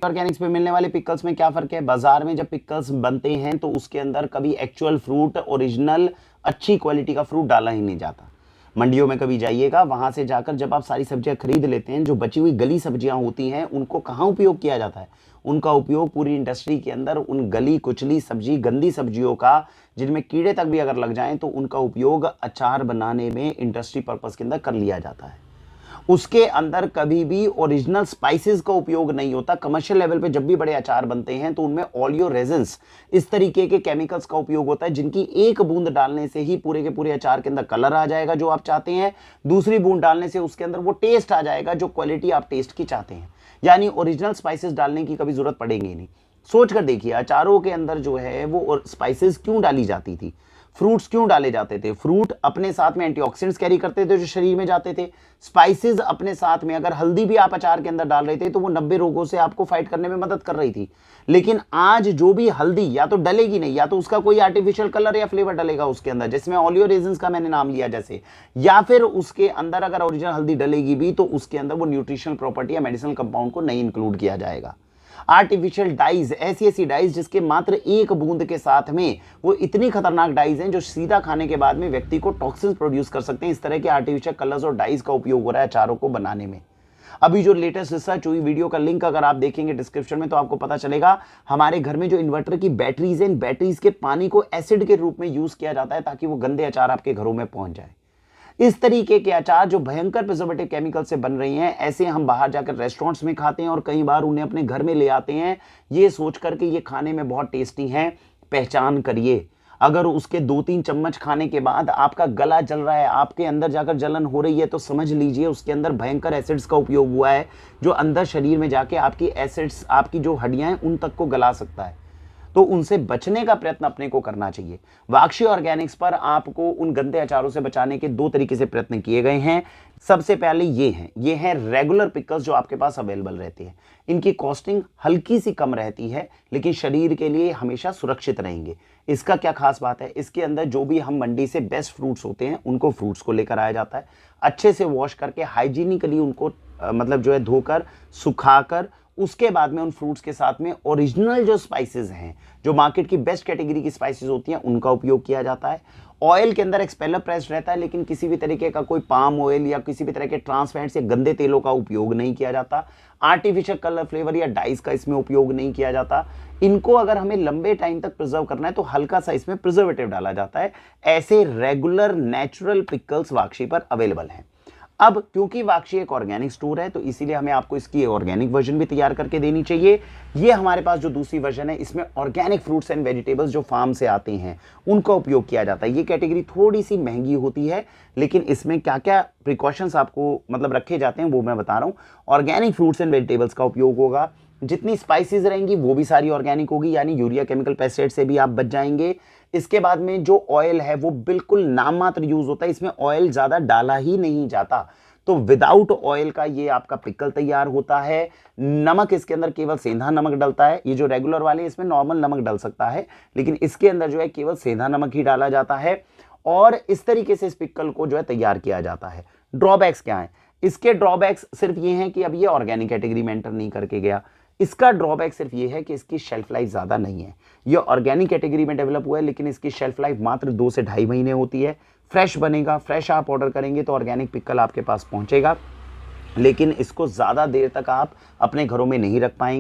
Organics पे मिलने वाले पिकल्स में क्या फर्क है? बाजार में जब पिकल्स बनते हैं तो उसके अंदर कभी एक्चुअल फ्रूट, ओरिजिनल अच्छी क्वालिटी का फ्रूट डाला ही नहीं जाता। मंडियों में कभी जाइएगा, वहां से जाकर जब आप सारी सब्जियां खरीद लेते हैं, जो बची हुई गली सब्जियां होती हैं उनको कहाँ उपयोग किया जाता है? उनका उपयोग पूरी इंडस्ट्री के अंदर उन गली कुचली सब्जी, गंदी सब्जियों का, जिनमें कीड़े तक भी अगर लग जाएं, तो उनका उपयोग अचार बनाने में इंडस्ट्री पर्पस के अंदर कर लिया जाता है। उसके अंदर कभी भी ओरिजिनल स्पाइसेस का उपयोग नहीं होता। कमर्शियल लेवल पे जब भी बड़े अचार बनते हैं तो उनमें ऑलियो रेजिन्स, इस तरीके के केमिकल्स का उपयोग होता है, जिनकी एक बूंद डालने से ही पूरे के पूरे अचार के अंदर कलर आ जाएगा जो आप चाहते हैं, दूसरी बूंद डालने से उसके अंदर वो टेस्ट आ जाएगा जो क्वालिटी आप टेस्ट की चाहते हैं। यानी ओरिजिनल स्पाइसेस डालने की कभी जरूरत पड़ेगी नहीं। सोच कर देखिए, अचारों के अंदर जो है वो स्पाइसेस क्यों डाली जाती थी? फ्रूट्स क्यों डाले जाते थे? फ्रूट अपने साथ में एंटीऑक्सीडेंट्स कैरी करते थे जो शरीर में जाते थे। स्पाइसेस अपने साथ में, अगर हल्दी भी आप अचार के अंदर डाल रहे थे तो वो 90 रोगों से आपको फाइट करने में मदद कर रही थी। लेकिन आज जो भी हल्दी या तो डलेगी नहीं, या तो उसका कोई आर्टिफिशियल कलर या फ्लेवर डलेगा उसके अंदर, जिसमें ऑलियो रेजिन्स का मैंने नाम लिया जैसे, या फिर उसके अंदर अगर ओरिजिनल हल्दी डलेगी भी तो उसके अंदर वो न्यूट्रिशनल प्रॉपर्टी या मेडिसिनल कंपाउंड को नहीं इंक्लूड किया जाएगा। आर्टिफिशियल डाइज, ऐसी ऐसी डाइज जिसके मात्र एक बूंद के साथ में वो इतनी खतरनाक डाइज हैं जो सीधा खाने के बाद में व्यक्ति को टॉक्सिन्स प्रोड्यूस कर सकते हैं। इस तरह के आर्टिफिशियल कलर्स और डाइज का उपयोग हो रहा है अचारों को बनाने में। अभी जो लेटेस्ट रिसर्च हुई, वीडियो का लिंक अगर आप देखेंगे डिस्क्रिप्शन में तो आपको पता चलेगा, हमारे घर में जो इन्वर्टर की बैटरीज हैं, इन बैटरीज के पानी को एसिड के रूप में यूज किया जाता है ताकि वो गंदे अचार आपके घरों में पहुंच जाए। इस तरीके के अचार जो भयंकर प्रिजर्वेटिव केमिकल से बन रही हैं, ऐसे हम बाहर जाकर रेस्टोरेंट्स में खाते हैं और कई बार उन्हें अपने घर में ले आते हैं ये सोच करके ये खाने में बहुत टेस्टी हैं। पहचान करिए, अगर उसके 2-3 चम्मच खाने के बाद आपका गला जल रहा है, आपके अंदर जाकर जलन हो रही है, तो समझ लीजिए उसके अंदर भयंकर एसिड्स का उपयोग हुआ है जो अंदर शरीर में जाके आपकी एसिड्स, आपकी जो हड्डियां हैं उन तक को गला सकता है। तो उनसे बचने का प्रयत्न अपने को करना चाहिए। वाक्षी ऑर्गेनिक्स पर आपको उन गंदे अचारों से बचाने के 2 तरीके से प्रयत्न किए गए हैं। सबसे पहले ये हैं रेगुलर पिकल्स जो आपके पास अवेलेबल रहते हैं। इनकी कॉस्टिंग हल्की सी कम रहती है लेकिन शरीर के लिए हमेशा सुरक्षित रहेंगे। इसका क्या खास बात है? इसके अंदर जो भी हम मंडी से बेस्ट फ्रूट्स होते हैं उनको फ्रूट्स को लेकर आया जाता है, अच्छे से वॉश करके हाइजीनिकली उनको मतलब जो है धोकर, सुखाकर, उसके बाद में उन फ्रूट्स के साथ में ओरिजिनल जो स्पाइसेस हैं, जो मार्केट की बेस्ट कैटेगरी की स्पाइसेस होती हैं, उनका उपयोग किया जाता है। ऑयल के अंदर एक्सपेलर प्रेस रहता है लेकिन किसी भी तरीके का कोई पाम ऑयल या किसी भी तरह के ट्रांसफैट्स या गंदे तेलों का उपयोग नहीं किया जाता। आर्टिफिशियल कलर, फ्लेवर या डाइस का इसमें उपयोग नहीं किया जाता। इनको अगर हमें लंबे टाइम तक प्रिजर्व करना है तो हल्का सा इसमें प्रिजर्वेटिव डाला जाता है। ऐसे रेगुलर नेचुरल पिकल्स वाक्षी पर अवेलेबल हैं। अब क्योंकि वाक्षी एक ऑर्गेनिक स्टोर है तो इसीलिए हमें आपको इसकी ऑर्गेनिक वर्जन भी तैयार करके देनी चाहिए। ये हमारे पास जो दूसरी वर्जन है, इसमें ऑर्गेनिक फ्रूट्स एंड वेजिटेबल्स जो फार्म से आते हैं उनका उपयोग किया जाता है। ये कैटेगरी थोड़ी सी महंगी होती है लेकिन इसमें क्या क्या प्रिकॉशंस आपको मतलब रखे जाते हैं वो मैं बता रहा हूँ। ऑर्गेनिक फ्रूट्स एंड वेजिटेबल्स का उपयोग होगा, जितनी स्पाइसेस रहेंगी वो भी सारी ऑर्गेनिक होगी, यानी यूरिया केमिकल पेस्टिसाइड से भी आप बच जाएंगे। इसके बाद में जो ऑयल है वो बिल्कुल नाम मात्र यूज होता है, इसमें ऑयल ज्यादा डाला ही नहीं जाता। तो विदाउट ऑयल का ये आपका पिकल तैयार होता है। नमक इसके अंदर केवल सेंधा नमक डलता है। ये जो रेगुलर वाले इसमें नॉर्मल नमक डल सकता है लेकिन इसके अंदर जो है केवल सेंधा नमक ही डाला जाता है और इस तरीके से इस पिकल को जो है तैयार किया जाता है। ड्रॉबैक्स क्या है? इसके ड्रॉबैक्स सिर्फ ये हैं कि अब ये ऑर्गेनिक कैटेगरी में एंटर नहीं करके गया। इसका ड्रॉबैक सिर्फ ये है कि इसकी शेल्फ लाइफ ज़्यादा नहीं है। ये ऑर्गेनिक कैटेगरी में डेवलप हुआ है लेकिन इसकी शेल्फ लाइफ मात्र 2 से ढाई महीने होती है। फ्रेश बनेगा, फ्रेश आप ऑर्डर करेंगे तो ऑर्गेनिक पिकल आपके पास पहुंचेगा लेकिन इसको ज़्यादा देर तक आप अपने घरों में नहीं रख पाएंगे।